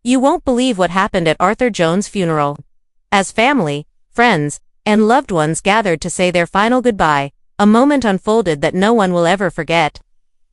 You won't believe what happened at Arthur Jones' funeral. As family, friends, and loved ones gathered to say their final goodbye, a moment unfolded that no one will ever forget.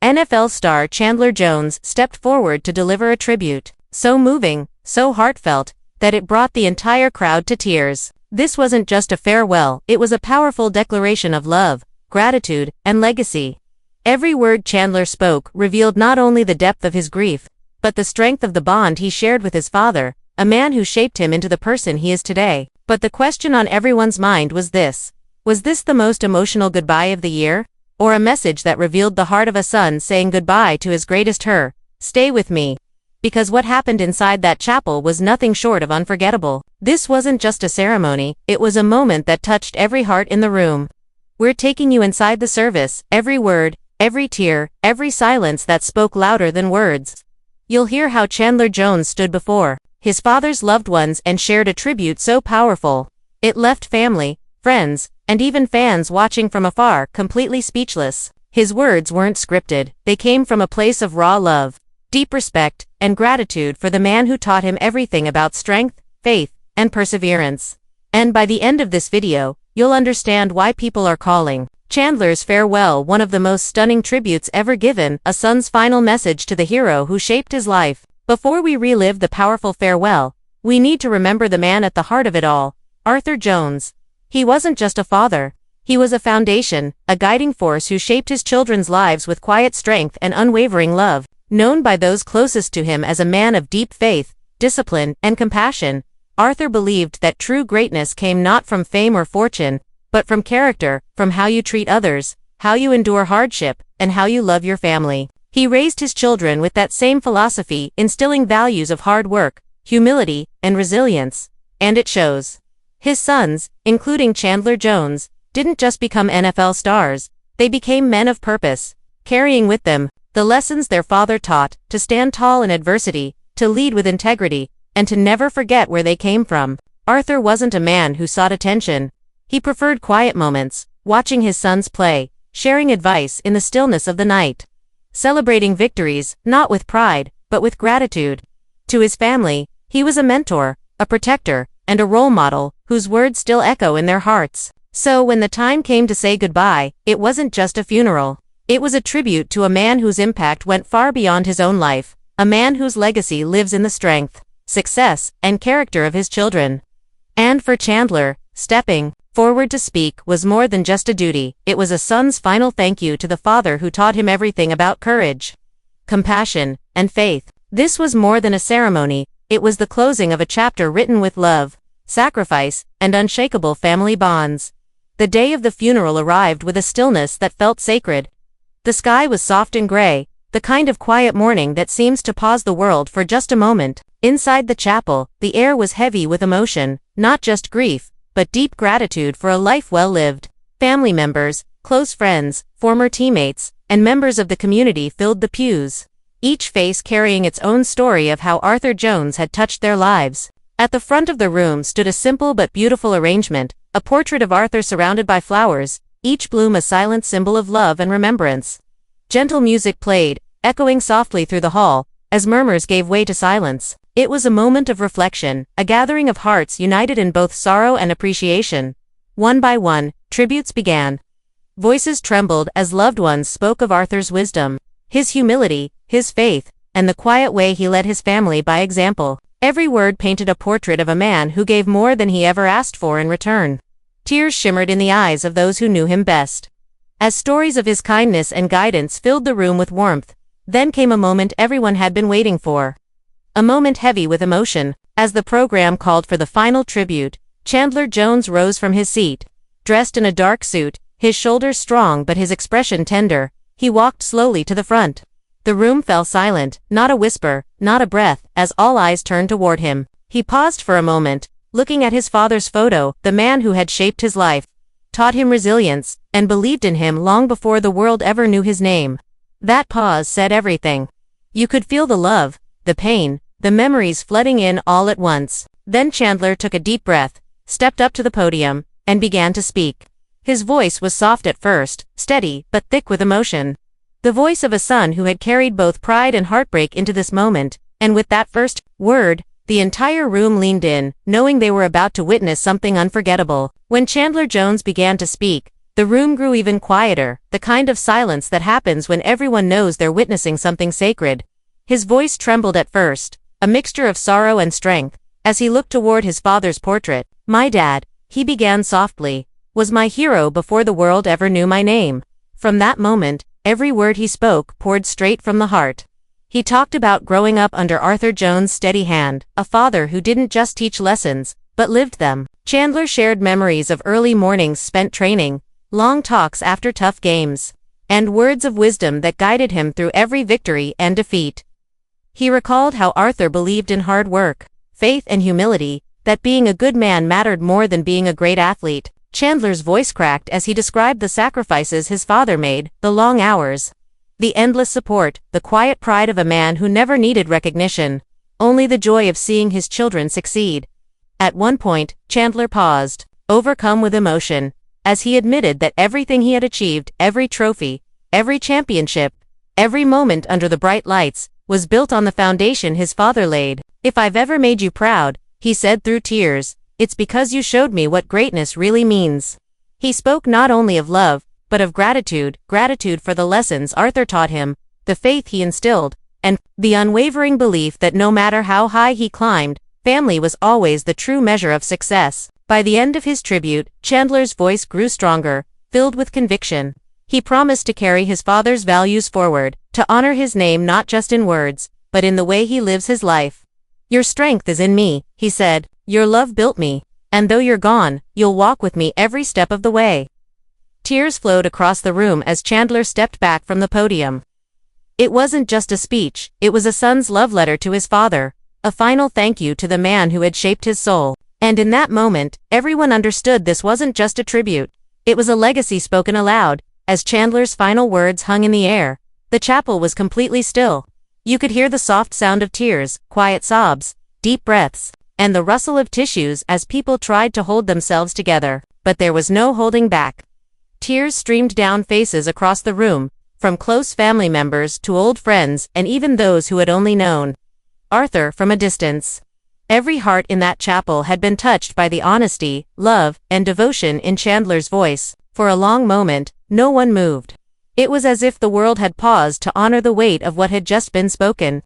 NFL star Chandler Jones stepped forward to deliver a tribute, so moving, so heartfelt, that it brought the entire crowd to tears. This wasn't just a farewell, it was a powerful declaration of love, gratitude, and legacy. Every word Chandler spoke revealed not only the depth of his grief, but the strength of the bond he shared with his father, a man who shaped him into the person he is today. But the question on everyone's mind was this: was this the most emotional goodbye of the year? Or a message that revealed the heart of a son saying goodbye to his greatest her? Stay with me. Because what happened inside that chapel was nothing short of unforgettable. This wasn't just a ceremony, it was a moment that touched every heart in the room. We're taking you inside the service, every word, every tear, every silence that spoke louder than words. You'll hear how Chandler Jones stood before his father's loved ones and shared a tribute so powerful. It left family, friends, and even fans watching from afar completely speechless. His words weren't scripted, they came from a place of raw love, deep respect, and gratitude for the man who taught him everything about strength, faith, and perseverance. And by the end of this video, you'll understand why people are calling Chandler's farewell one of the most stunning tributes ever given, a son's final message to the hero who shaped his life. Before we relive the powerful farewell, we need to remember the man at the heart of it all, Arthur Jones. He wasn't just a father. He was a foundation, a guiding force who shaped his children's lives with quiet strength and unwavering love. Known by those closest to him as a man of deep faith, discipline, and compassion, Arthur believed that true greatness came not from fame or fortune, but from character, from how you treat others, how you endure hardship, and how you love your family. He raised his children with that same philosophy, instilling values of hard work, humility, and resilience. And it shows. His sons, including Chandler Jones, didn't just become NFL stars, they became men of purpose, carrying with them the lessons their father taught: to stand tall in adversity, to lead with integrity, and to never forget where they came from. Arthur wasn't a man who sought attention. He preferred quiet moments, watching his sons play, sharing advice in the stillness of the night, celebrating victories, not with pride, but with gratitude. To his family, he was a mentor, a protector, and a role model whose words still echo in their hearts. So when the time came to say goodbye, it wasn't just a funeral. It was a tribute to a man whose impact went far beyond his own life, a man whose legacy lives in the strength, success, and character of his children. And for Chandler, stepping forward to speak was more than just a duty, it was a son's final thank you to the father who taught him everything about courage, compassion, and faith. This was more than a ceremony, it was the closing of a chapter written with love, sacrifice, and unshakable family bonds. The day of the funeral arrived with a stillness that felt sacred. The sky was soft and gray, the kind of quiet morning that seems to pause the world for just a moment. Inside the chapel, the air was heavy with emotion, not just grief, but deep gratitude for a life well lived. Family members, close friends, former teammates, and members of the community filled the pews, each face carrying its own story of how Arthur Jones had touched their lives. At the front of the room stood a simple but beautiful arrangement, a portrait of Arthur surrounded by flowers, each bloom a silent symbol of love and remembrance. Gentle music played, echoing softly through the hall, as murmurs gave way to silence. It was a moment of reflection, a gathering of hearts united in both sorrow and appreciation. One by one, tributes began. Voices trembled as loved ones spoke of Arthur's wisdom, his humility, his faith, and the quiet way he led his family by example. Every word painted a portrait of a man who gave more than he ever asked for in return. Tears shimmered in the eyes of those who knew him best, as stories of his kindness and guidance filled the room with warmth. Then came a moment everyone had been waiting for. A moment heavy with emotion. As the program called for the final tribute, Chandler Jones rose from his seat. Dressed in a dark suit, his shoulders strong but his expression tender, he walked slowly to the front. The room fell silent, not a whisper, not a breath, as all eyes turned toward him. He paused for a moment, looking at his father's photo, the man who had shaped his life, taught him resilience, and believed in him long before the world ever knew his name. That pause said everything. You could feel the love, the pain, the memories flooding in all at once. Then Chandler took a deep breath, stepped up to the podium, and began to speak. His voice was soft at first, steady, but thick with emotion. The voice of a son who had carried both pride and heartbreak into this moment, And with that first word, the entire room leaned in, knowing they were about to witness something unforgettable. When Chandler Jones began to speak, the room grew even quieter, the kind of silence that happens when everyone knows they're witnessing something sacred. His voice trembled at first, a mixture of sorrow and strength, as he looked toward his father's portrait. "My dad," he began softly, "was my hero before the world ever knew my name." From that moment, every word he spoke poured straight from the heart. He talked about growing up under Arthur Jones' steady hand, a father who didn't just teach lessons, but lived them. Chandler shared memories of early mornings spent training, long talks after tough games, and words of wisdom that guided him through every victory and defeat. He recalled how Arthur believed in hard work, faith and humility, that being a good man mattered more than being a great athlete. Chandler's voice cracked as he described the sacrifices his father made, the long hours, the endless support, the quiet pride of a man who never needed recognition, only the joy of seeing his children succeed. At one point, Chandler paused, overcome with emotion, as he admitted that everything he had achieved, every trophy, every championship, every moment under the bright lights, was built on the foundation his father laid. "If I've ever made you proud," he said through tears, "it's because you showed me what greatness really means." He spoke not only of love, but of gratitude for the lessons Arthur taught him, the faith he instilled, and the unwavering belief that no matter how high he climbed, family was always the true measure of success. By the end of his tribute, Chandler's voice grew stronger, filled with conviction. He promised to carry his father's values forward, to honor his name not just in words, but in the way he lives his life. "Your strength is in me," he said. "Your love built me, and though you're gone, you'll walk with me every step of the way." Tears flowed across the room as Chandler stepped back from the podium. It wasn't just a speech, it was a son's love letter to his father, a final thank you to the man who had shaped his soul. And in that moment, everyone understood this wasn't just a tribute. It was a legacy spoken aloud. As Chandler's final words hung in the air, the chapel was completely still. You could hear the soft sound of tears, quiet sobs, deep breaths, and the rustle of tissues as people tried to hold themselves together. But there was no holding back. Tears streamed down faces across the room, from close family members to old friends and even those who had only known Arthur from a distance. Every heart in that chapel had been touched by the honesty, love, and devotion in Chandler's voice. For a long moment, no one moved. It was as if the world had paused to honor the weight of what had just been spoken.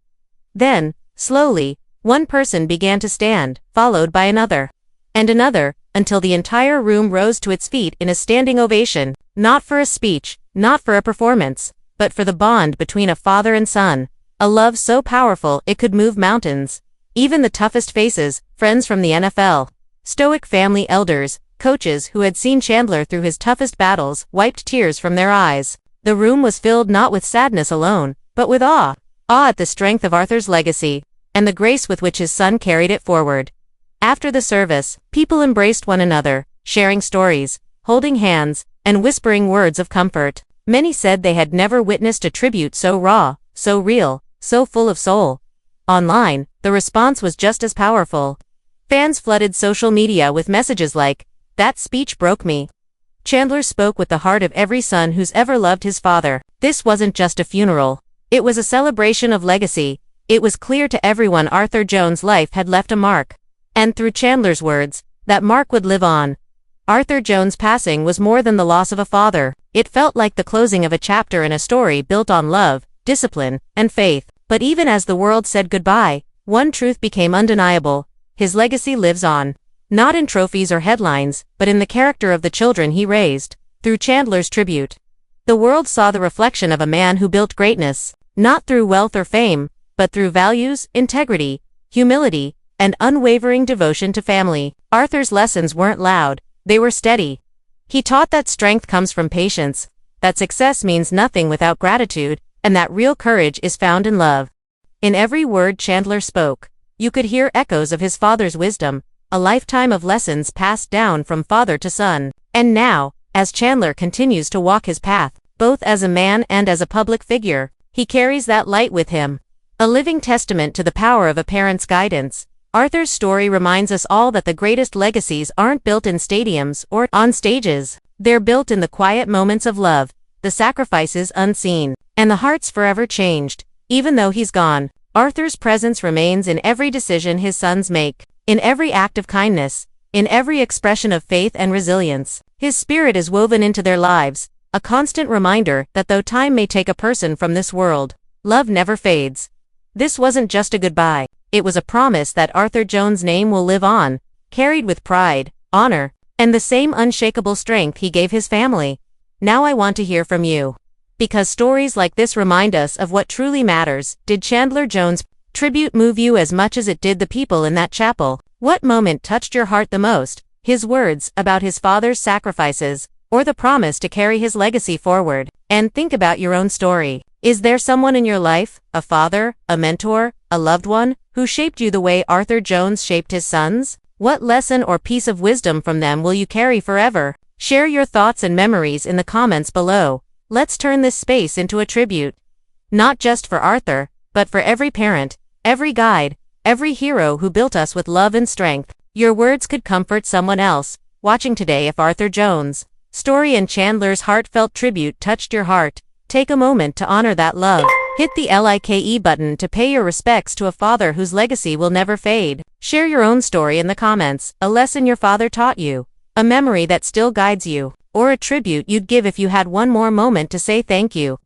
Then, slowly, one person began to stand, followed by another, and another, until the entire room rose to its feet in a standing ovation, not for a speech, not for a performance, but for the bond between a father and son, a love so powerful it could move mountains. Even the toughest faces, friends from the NFL, stoic family elders, coaches who had seen Chandler through his toughest battles, wiped tears from their eyes. The room was filled not with sadness alone, but with awe. Awe at the strength of Arthur's legacy, and the grace with which his son carried it forward. After the service, people embraced one another, sharing stories, holding hands, and whispering words of comfort. Many said they had never witnessed a tribute so raw, so real, so full of soul. Online, the response was just as powerful. Fans flooded social media with messages like, "That speech broke me." Chandler spoke with the heart of every son who's ever loved his father. This wasn't just a funeral. It was a celebration of legacy. It was clear to everyone Arthur Jones' life had left a mark. And through Chandler's words, that mark would live on. Arthur Jones' passing was more than the loss of a father. It felt like the closing of a chapter in a story built on love, discipline, and faith. But even as the world said goodbye, one truth became undeniable. His legacy lives on. Not in trophies or headlines, but in the character of the children he raised. Through Chandler's tribute, the world saw the reflection of a man who built greatness, not through wealth or fame, but through values, integrity, humility, and unwavering devotion to family. Arthur's lessons weren't loud, they were steady. He taught that strength comes from patience, that success means nothing without gratitude, and that real courage is found in love. In every word Chandler spoke, you could hear echoes of his father's wisdom, a lifetime of lessons passed down from father to son. And now, as Chandler continues to walk his path, both as a man and as a public figure, he carries that light with him. A living testament to the power of a parent's guidance, Arthur's story reminds us all that the greatest legacies aren't built in stadiums or on stages. They're built in the quiet moments of love, the sacrifices unseen, and the hearts forever changed. Even though he's gone, Arthur's presence remains in every decision his sons make, in every act of kindness, in every expression of faith and resilience. His spirit is woven into their lives, a constant reminder that though time may take a person from this world, love never fades. This wasn't just a goodbye, it was a promise that Arthur Jones' name will live on, carried with pride, honor, and the same unshakable strength he gave his family. Now I want to hear from you. Because stories like this remind us of what truly matters. Did Chandler Jones' tribute move you as much as it did the people in that chapel? What moment touched your heart the most? His words about his father's sacrifices, or the promise to carry his legacy forward? And think about your own story. Is there someone in your life, a father, a mentor, a loved one, who shaped you the way Arthur Jones shaped his sons? What lesson or piece of wisdom from them will you carry forever? Share your thoughts and memories in the comments below. Let's turn this space into a tribute. Not just for Arthur, but for every parent, every guide, every hero who built us with love and strength. Your words could comfort someone else watching today. If Arthur Jones' story and Chandler's heartfelt tribute touched your heart, take a moment to honor that love. Hit the like button to pay your respects to a father whose legacy will never fade. Share your own story in the comments, a lesson your father taught you, a memory that still guides you, or a tribute you'd give if you had one more moment to say thank you.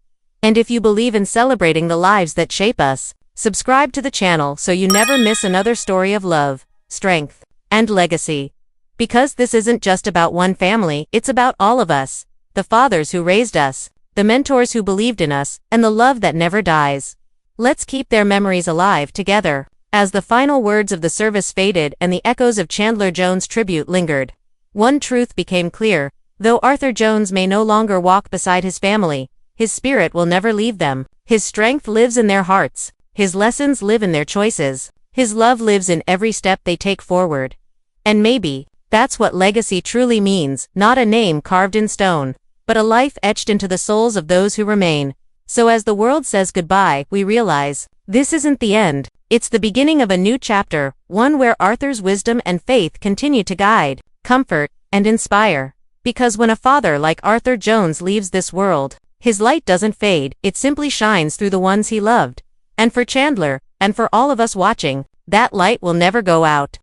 And if you believe in celebrating the lives that shape us, subscribe to the channel so you never miss another story of love, strength, and legacy. Because this isn't just about one family, it's about all of us. The fathers who raised us, the mentors who believed in us, and the love that never dies. Let's keep their memories alive together. As the final words of the service faded and the echoes of Chandler Jones' tribute lingered, one truth became clear. Though Arthur Jones may no longer walk beside his family, his spirit will never leave them. His strength lives in their hearts. His lessons live in their choices. His love lives in every step they take forward. And maybe that's what legacy truly means, not a name carved in stone, but a life etched into the souls of those who remain. So as the world says goodbye, we realize this isn't the end. It's the beginning of a new chapter, one where Arthur's wisdom and faith continue to guide, comfort, and inspire. Because when a father like Arthur Jones leaves this world, his light doesn't fade, it simply shines through the ones he loved. And for Chandler, and for all of us watching, that light will never go out.